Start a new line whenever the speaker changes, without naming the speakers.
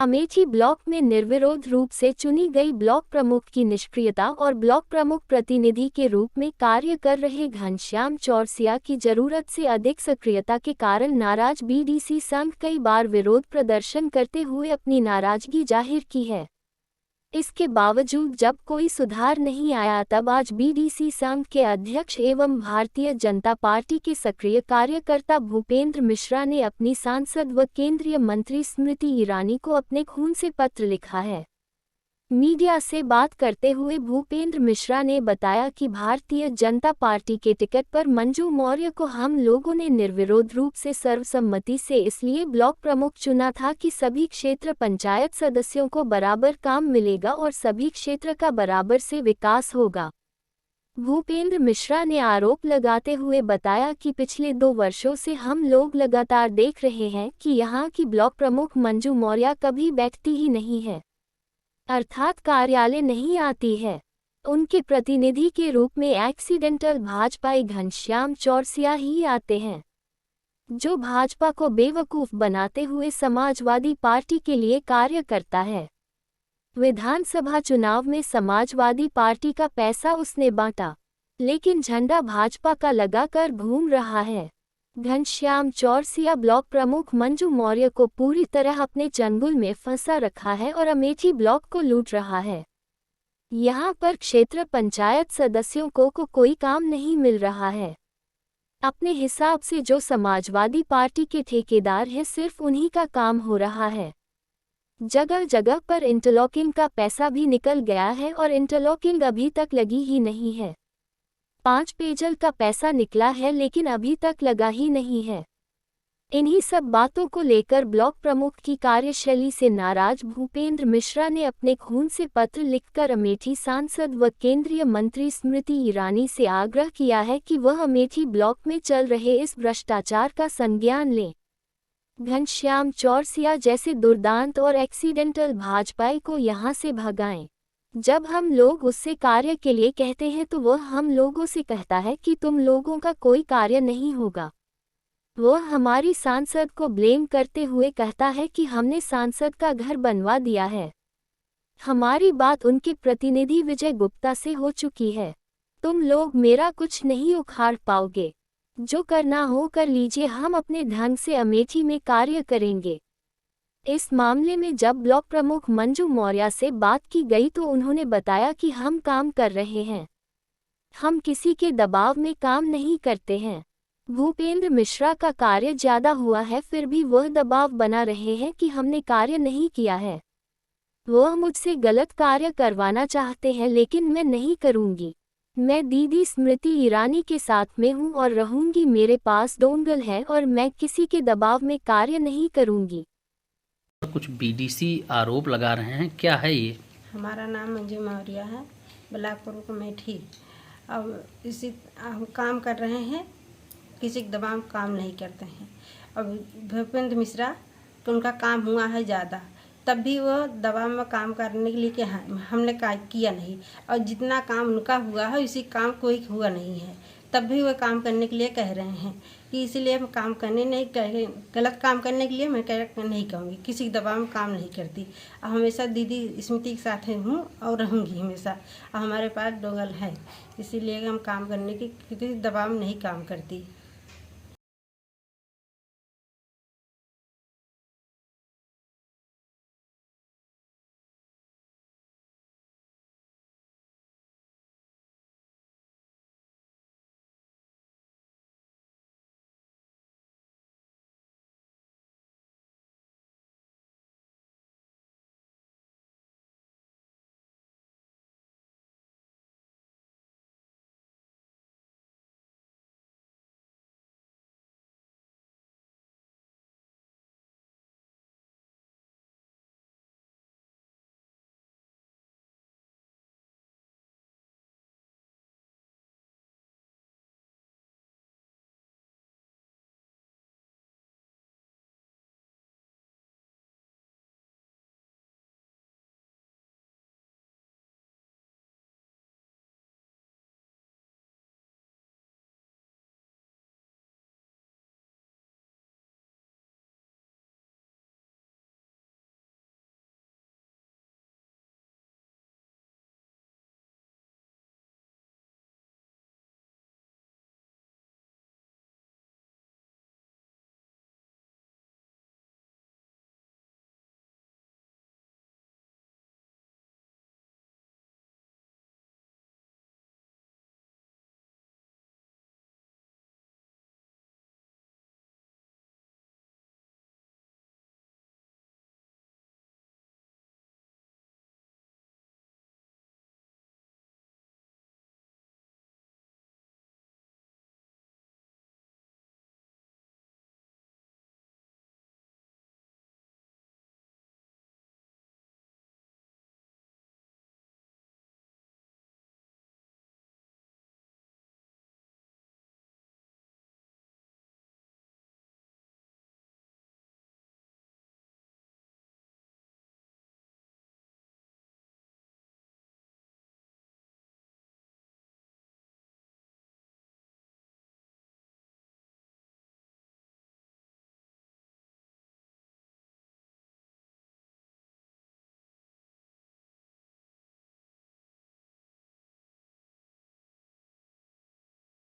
Amethi block में निर्विरोध रूप से चुनी गई ब्लॉक प्रमुख की निष्क्रियता और ब्लॉक प्रमुख प्रतिनिधि के रूप में कार्य कर रहे घनश्याम चौरसिया की जरूरत से अधिक सक्रियता के कारण नाराज बीडीसी संघ कई बार विरोध प्रदर्शन करते हुए अपनी नाराजगी जाहिर की है। इसके बावजूद जब कोई सुधार नहीं आया तब आज बीडीसी संघ के अध्यक्ष एवं भारतीय जनता पार्टी के सक्रिय कार्यकर्ता भूपेंद्र मिश्रा ने अपनी सांसद व केंद्रीय मंत्री स्मृति ईरानी को अपने खून से पत्र लिखा है। मीडिया से बात करते हुए भूपेंद्र मिश्रा ने बताया कि भारतीय जनता पार्टी के टिकट पर मंजू मौर्य को हम लोगों ने निर्विरोध रूप से सर्वसम्मति से इसलिए ब्लॉक प्रमुख चुना था कि सभी क्षेत्र पंचायत सदस्यों को बराबर काम मिलेगा और सभी क्षेत्र का बराबर से विकास होगा। भूपेंद्र मिश्रा ने आरोप लगाते हुए बताया कि पिछले 2 वर्षों से हम लोग लगातार देख रहे हैं कि यहाँ की ब्लॉक प्रमुख मंजू मौर्य कभी बैठती ही नहीं है, अर्थात कार्यालय नहीं आती है। उनके प्रतिनिधि के रूप में एक्सीडेंटल भाजपाई घनश्याम चौरसिया ही आते हैं, जो भाजपा को बेवकूफ बनाते हुए समाजवादी पार्टी के लिए कार्य करता है। विधानसभा चुनाव में समाजवादी पार्टी का पैसा उसने बांटा, लेकिन झंडा भाजपा का लगाकर घूम रहा है। घनश्याम चौरसिया ब्लॉक प्रमुख मंजू मौर्य को पूरी तरह अपने चंगुल में फंसा रखा है और अमेठी ब्लॉक को लूट रहा है। यहाँ पर क्षेत्र पंचायत सदस्यों को कोई काम नहीं मिल रहा है। अपने हिसाब से जो समाजवादी पार्टी के ठेकेदार हैं सिर्फ उन्हीं का काम हो रहा है। जगह जगह पर इंटरलॉकिंग का पैसा भी निकल गया है और इंटरलॉकिंग अभी तक लगी ही नहीं है। 5 पेयजल का पैसा निकला है लेकिन अभी तक लगा ही नहीं है। इन्हीं सब बातों को लेकर ब्लॉक प्रमुख की कार्यशैली से नाराज भूपेंद्र मिश्रा ने अपने खून से पत्र लिखकर अमेठी सांसद व केंद्रीय मंत्री स्मृति ईरानी से आग्रह किया है कि वह अमेठी ब्लॉक में चल रहे इस भ्रष्टाचार का संज्ञान लें। घनश्याम चौरसिया जैसे दुर्दांत और एक्सीडेंटल भाजपाई को यहाँ से भगाएं। जब हम लोग उससे कार्य के लिए कहते हैं तो वह हम लोगों से कहता है कि तुम लोगों का कोई कार्य नहीं होगा। वह हमारी सांसद को ब्लेम करते हुए कहता है कि हमने सांसद का घर बनवा दिया है। हमारी बात उनके प्रतिनिधि विजय गुप्ता से हो चुकी है। तुम लोग मेरा कुछ नहीं उखाड़ पाओगे, जो करना हो कर लीजिए, हम अपने ढंग से अमेठी में कार्य करेंगे। इस मामले में जब ब्लॉक प्रमुख मंजू मौर्य से बात की गई तो उन्होंने बताया कि हम काम कर रहे हैं, हम किसी के दबाव में काम नहीं करते हैं। भूपेंद्र मिश्रा का कार्य ज्यादा हुआ है फिर भी वह दबाव बना रहे हैं कि हमने कार्य नहीं किया है। वह मुझसे गलत कार्य करवाना चाहते हैं लेकिन मैं नहीं करूंगी। मैं दीदी स्मृति ईरानी के साथ में हूं और रहूंगी। मेरे पास डोंगल है और मैं किसी के दबाव में कार्य नहीं करूंगी।
कुछ बीडीसी आरोप लगा रहे हैं, क्या है ये?
हमारा नाम मंजू मौर्य है, ब्लॉक प्रमुख अमेठी। अब इसी हम काम कर रहे हैं, किसी के दबाव में काम नहीं करते हैं। अब भूपेंद्र मिश्रा तो उनका काम हुआ है ज़्यादा, तब भी वो दबाव में काम करने के लिए कि हमने किया नहीं, और जितना काम उनका हुआ है उसी काम कोई हुआ नहीं है, तब भी वो काम करने के लिए कह रहे हैं कि इसीलिए हम काम करने नहीं कह, गलत काम करने के लिए मैं नहीं कहूँगी, किसी के दबाव में काम नहीं करती। और हमेशा दीदी स्मृति के साथ हूँ और रहूँगी हमेशा। और हमारे पास डोंगल है, इसीलिए हम काम करने की किसी दबाव में नहीं काम करती।